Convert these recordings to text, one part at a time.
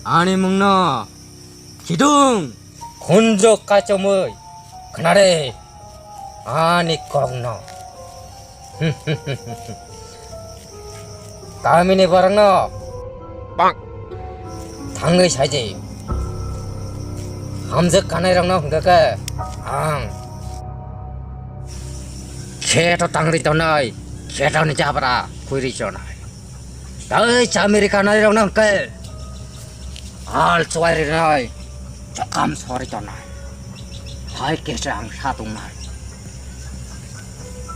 아니 먹나 기둥 건적 까점의 그날에 아니 꺽나 까미니 바랑나 빵 당의 사지 함석 가나이랑나 hunga가 걔도 당리 떠나이 걔도는 잡아라 구이리 전화 나의 자미리 가나이랑나 hunga 알 좋아이리나이 조금 소리 떠나이 하이께랑 사동나이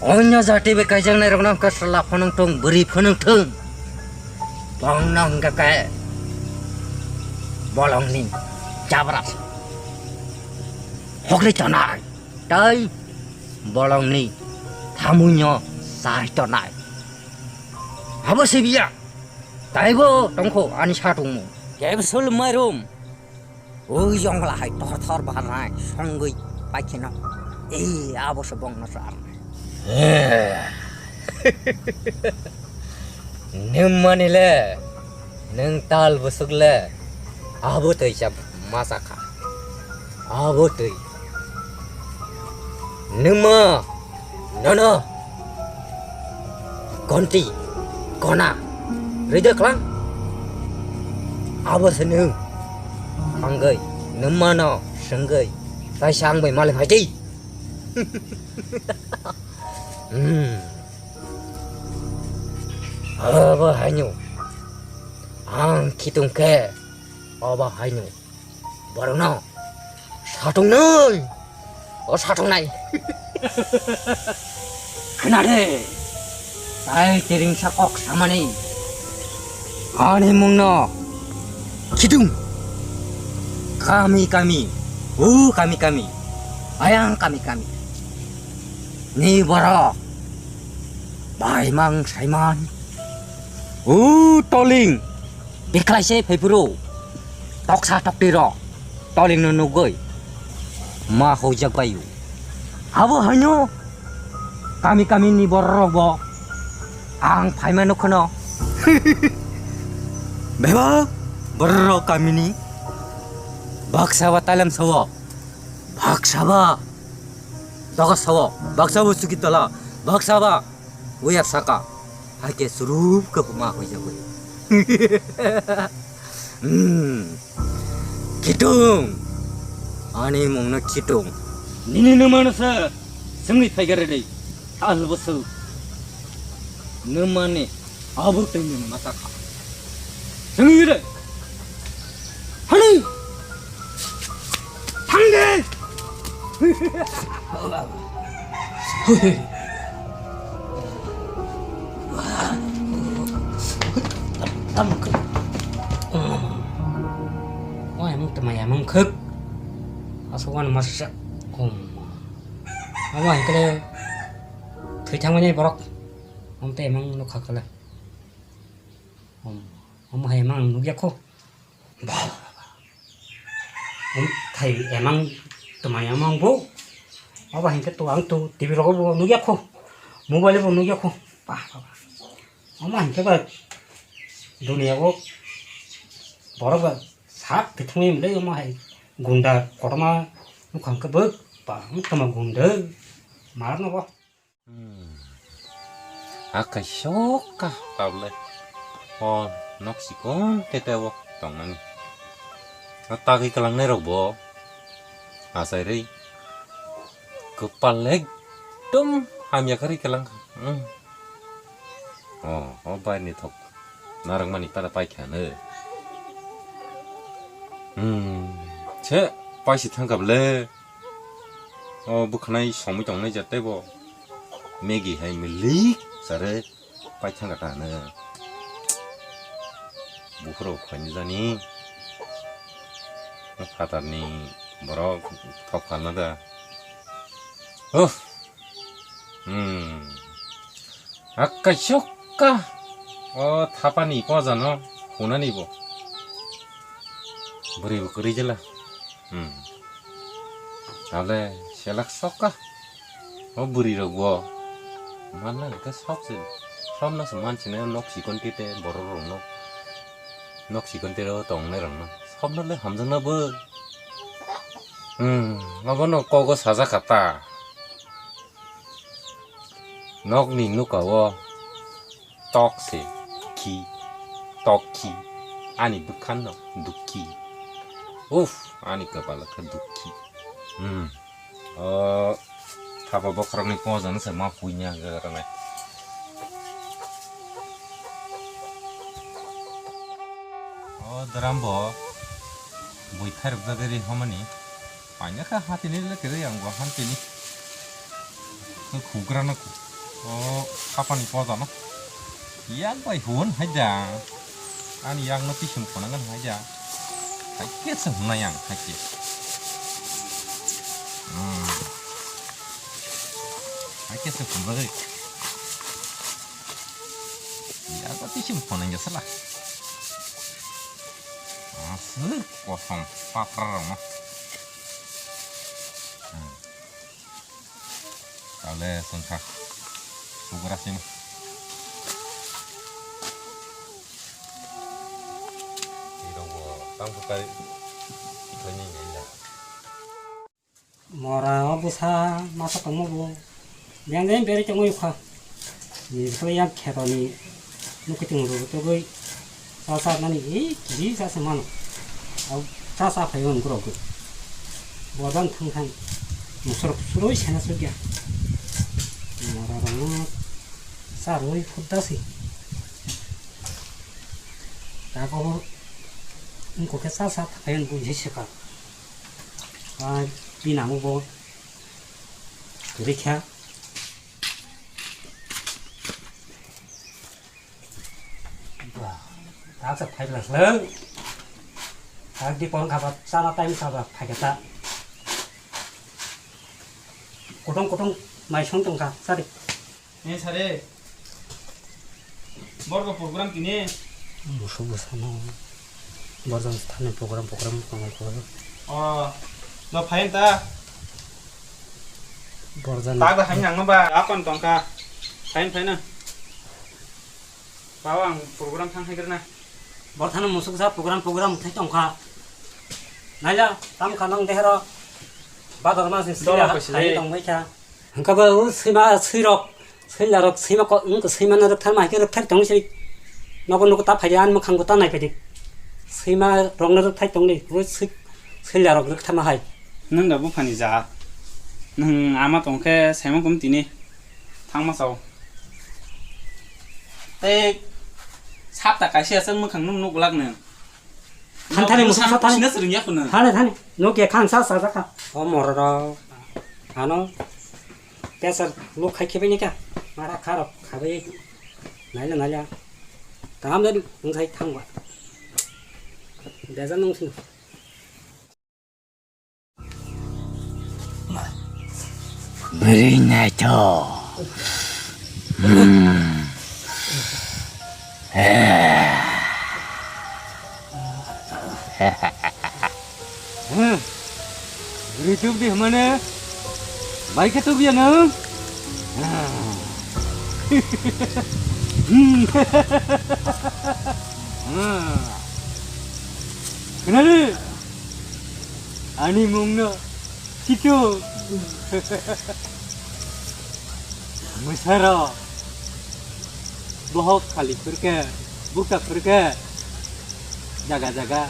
언녀 자티 베까장 나이랑나 hunga 살라 퍼능통 머리 퍼능통 빵나 hunga가 bolongning 잡아라 혹리 떠나이 tới bolongning 타무녀 사이 떠나이 아버지비야 다이고 동코 아니 사동무 개브 설마이롬 의정라이 토르토르바나이 성의 빠키나 이 아버지 봉나서 nimmanile neng tal busukle abo tei jab masaka abo tei nimma nana konti kona rida klang abo seneng anggai nimma no sengai tai sang bai malai hai ti abo hanyu ang kitung ke abo hanyu baru no 사동 nơi 사동 này 그날에 나의 대링 사꼭 사만이 아니 먹나 기둥 까미 우 까미 아양 까미 니 봐라 마이망 사이만 우 떠링 비클라이세 페프로 떡사 떡디로 떠링는 누구이 마 호작 바유 아버 하뇨 까미 니 버러버 앙 파이만 놓고너 매바 버러 까미니 박사와 딸람 서워 박사바 너가 서워 박사부 수기 떠라 박사바 우약 사까 할게 수룹 그 부마 호자고 기둥 아니 먹는 기둥 니네 너만서 승리 패결을 알버스 너만이 아버 때문에 마사카 승리를 하니 당대 땀 그. emang teman emang kek asuhan masak apa yang kele terjangnya borok te emang nuk hakala emang nuk yakho thầy emang teman emang bu apa yang ketuang tu TV rokok bu nuk yakho mobile bu nuk yakho apa yang kele dunia bu borok 삭 대통령이 내가 뭐 군다 고르마 누칸 그 뭐 그만 군다 말나 봐 아까 쇼까 빨래 넉시콘 때때워 동안 아따기 그랑 내려 뭐 아사리 그 빨래 좀 함야 그리 그랑 바이니 톡 나랑 많이 따라 바이캬네 제 빠시 탕갑래 북한의 소미 동네 저때고 매기 hay 밀리 사래 빠이 탕갑다네 무프로 관자니 파다니 뭐라 턱 갔나다 아까 쇼까 타반이 이뻐잖아 고난이 이뻐 beri bukuri je lah, ale selak sok kah, beri ro gua, mana ke sok sih, 섬나 스만치네 녹시 건띠때 뭐로롱노 녹시 건띠로 동네랑노 섬나래 함정나 뭐 나거는 꼬고 사자 갔다 녹니 누가워 떡시 기 떡기 아니 북한노 누기 우프 아니 그발라 그 누기 타바바 그러니 꼬자는 세마 후이냐 그러네 드람보 보이 타르다들이 하머니 아니야 하티니를 그래 양과 한티니 그 구그라나고 카파니 꼬자나 양과이 후원 하자 아니 양너 피심 보는 건 하자 하겠어 훈나 양 하기 하겠어 훈나 양과 피심 보는 게 살아 쓱 꼬성 빠빠라마 달래 손카 구그라시노 이런 거 땅끝까지 이거니 내냐 뭐라 부사 마사 동무고 양자인 베리 정의 화 이소양 캐더니 누구 등으로 또그 사사 나니 이 길이 사서만 사사 배운 그러고 뭐단 탕탕 무스럽수로 세나슬기야 뭐라라는 사로이 푸다시 나고 그렇게 사사 배운 분이시가 아 비나무 보 그렇게 다섯 파이를 lớn đi con gặp sao nó tay sao gặp phải cái ta cổ đông mày xuống trong cả sao đi 네 차례 뭐가 프로그램 끼니 무슨 nó 버전 타는 프로그램 그런 거 너 파인다 버전 따가 한양 봐 아건 동카 파인은 바왕 프로그램 탕 해그러나 버타는 무슨 사 프로그램 태정 가 날려 땀 가능 대해라 바다만 쓰려 하이 동 mấy cha 그러니까 그 스마 스럭 슬라럭 스마고 그 스마는 탈마 이렇게 탈 동시 너고 다 파지 안 먹한 거 따나 되지 스마 롱너 탈 동네 그 슬라럭 그렇게 탈마 하이 능 나부 파니자 능 아마 동케 세만 금 뛰니 탕마서 때 삽다 가시야 쓴 먹한 놈 락는 한탄에 무슨 사탄이 신나 쓰는 게 약분은 타네 노게 칸사 사자카 뭐라라 아노 그래서 룩 할게 보니까 말아 가라 가베 날려 다음 날이 응사이 탄 거야 내가 농신 브리나토 우리 준비 하면은 마이크 또 비야는 그날은 아니 먹나 기도 무사라 बहुत खाली करके बुका करके jaga-jaga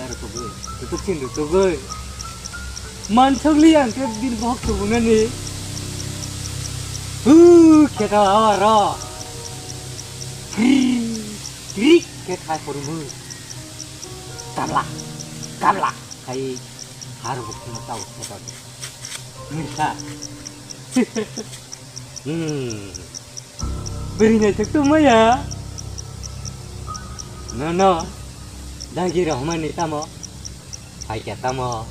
rukubu tutupin rukubu mantap liang ke din bahak tubunan ni kita awara krik ke khai porumu kamla khai haru bukna tahu kita minta berinya cek maya no lagi rahman ni tamo hai kya tamo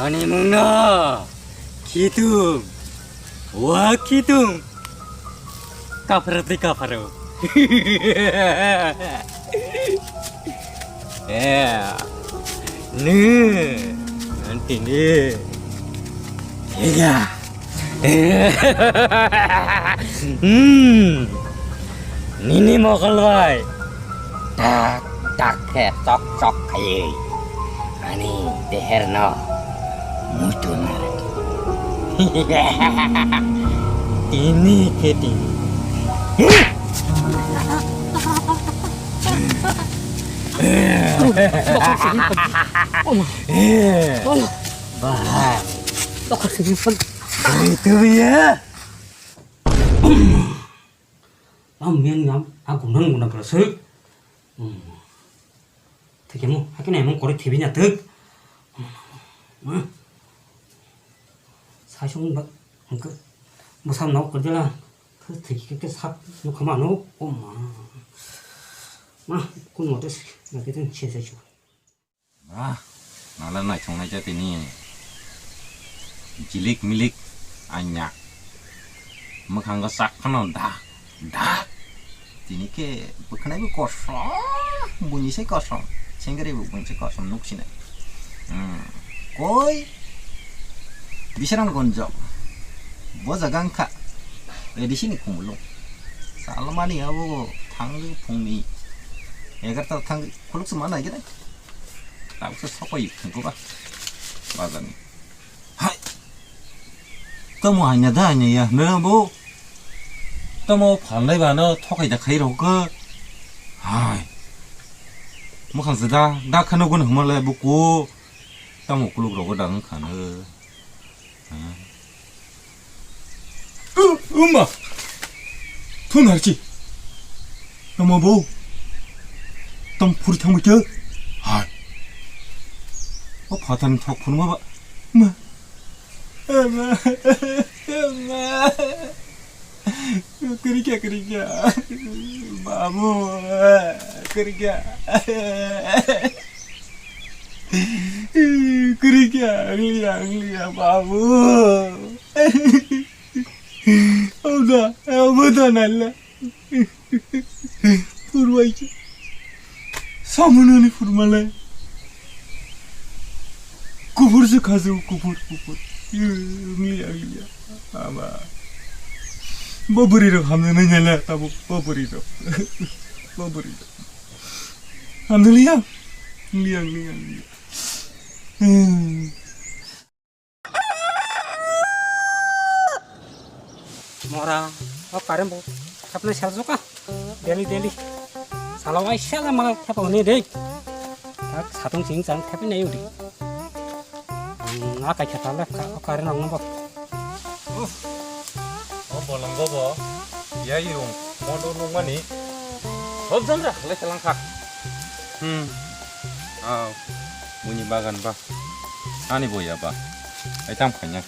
ani mungna kitum wah kitum kaparo nanti nih tiga Nini mau keluar. Tak tak cok cok kayak. Ani teherno mutu nara. Ini keti. Bah, dokter simpan. Itu ya. Miền nhắm, cũng nâng một sự. Thì cái cái này mong có được thì bên nhà thức. Sai xuống bậc, một sao nó còn chứ là, thì cái sắp nó không mà nó, mà con một cái thằng chia sẻ chú. Nó lần này trong này cho tên này, jilik milik anyak, mà khang có sắc nó dah. Ini ke bukan aku kosong, bunyi saya kosong, sehingga bunyi saya kosong nuk sini. Koi bisa orang gonjok, buat jagang kak, di sini kumulung. Selama ni aku tangga pungmi, agar tak tangga kuluk semana aja deh. Tak usah sokoi, tunggu bah, badan. Hai, kamu hanya ya, bu. 또 뭐 반래 반어 토가 이제 가이로 그 아이 뭐 강스다 나 카노군 흠을래 붙고 또 먹고 그러고 당 카노 엄마 돈 할지 엄마 뭐 똥 불이 탕물 줘 아이 바다는 턱 부는 거 봐 엄마 kerja babu kerja babu udah betul nalla purwai samunani purmala kubur se khazu kubur nglia ama 버버리로 하면은 nyala tabu 버버리로 alhamdulillah liang Mora karen bo kapne sel suka daily salawa isala mal tapa ne dek tak satung sing sang tapi ne yudi ngaka chatala karen ang bo bolong gobo ya yung mondo nungani hobjan ra le selangka bunyi bagan ba ani boya ba ai tam khanya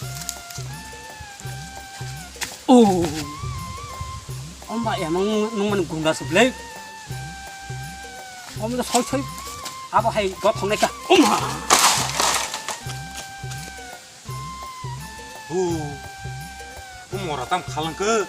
엄마 야망 농만 군다 습래 엄마 설철 아버 하이 너 통내까 엄마 뭐라 땀 갈랑 그